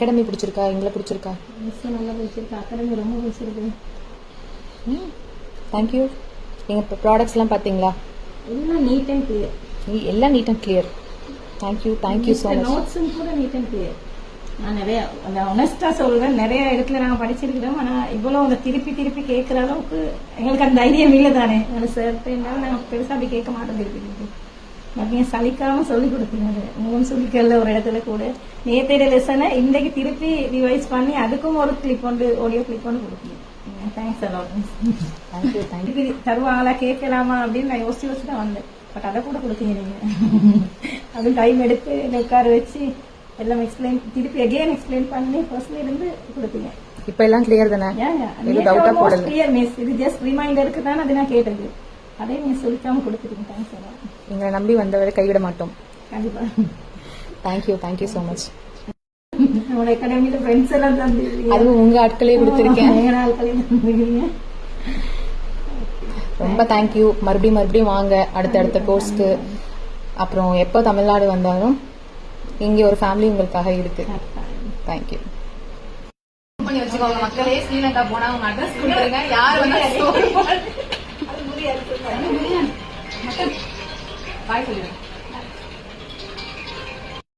Academy பிடிச்சிருக்கா? எங்களை பிடிச்சிருக்கா? நல்லா பிடிச்சிருக்கு. அகாடமி ரொம்ப பிடிச்சிருக்கு. தேங்க்யூ. எங்கள் ப்ராடக்ட்ஸ்லாம் பார்த்தீங்களா? எல்லாம் நீட் அண்ட் கிளியர். எல்லாம் neat and clear. Thank you so much. நோட்ஸும் கூட நீட் அண்ட் கிளியர். நான் நிறைய ஒனஸ்டா சொல்றேன், நிறைய இடத்துல நாங்கள் படிச்சிருக்கிறோம். ஆனால் இவ்வளோ அந்த திருப்பி திருப்பி கேட்குற அளவுக்கு எங்களுக்கு அந்த தைரியம் இல்லை தானே. அந்த சார் நாங்கள் பெருசாக அப்படி கேட்க மாட்டோம். திருப்பி நீங்க சலிக்காம சொல்லி கொடுத்தீங்க. உங்களும் சொல்லிக்கல ஒரு இடத்துல கூட நேற்றைய லெசனை இன்றைக்கு திருப்பி ரிவைஸ் பண்ணி அதுக்கும் ஒரு கிளிப் கொண்டு ஆடியோ கிளிப் கொண்டு கொடுத்தீங்க. Thanks a lot. தருவாங்களா கேட்கலாமா அப்படின்னு நான் யோசிச்சு தான் வந்தேன். பட் அதை கூட கொடுத்தீங்க நீங்க. அது டைம் எடுத்து உட்கார வச்சு எல்லாம் எக்ஸ்பிளைன் திருப்பி அகெயின் எக்ஸ்பிளைன் பண்ணி ஃபர்ஸ்ட்ல இருந்து கொடுத்தீங்க. இப்ப எல்லாம் கிளியர் தானே? Clear miss. இது ஜஸ்ட் ரிமைண்டருக்கு தான் அது நான் கேட்டது. அதே நீங்க சொல்லிக்காம கொடுத்துருக்கீங்க. Thanks a lot. எங்களை நம்பி வந்தவரை கைவிட மாட்டோம். கண்டிப்பா. Thank you so much. நம்மளோட அகாடமியில ஃப்ரெண்ட்ஸ் எல்லாம் தந்துருக்கீங்க. அதுவும் உங்க ஆட்களே கொடுத்துருக்கேன். ரொம்ப தேங்க்யூ. மறுபடியும் வாங்க அடுத்த கோர்ஸ்க்கு. அப்புறம் எப்போ தமிழ்நாடு வந்தாலும் இங்கே ஒரு ஃபேமிலி உங்களுக்காக இருக்கு. தேங்க்யூ. பண்ணி வச்சுக்கோங்க மக்களே. ஸ்ரீலங்கா போனா உங்க அட்ரஸ் கொடுத்துருங்க. யார் வந்து பாய் சொல்லுங்க.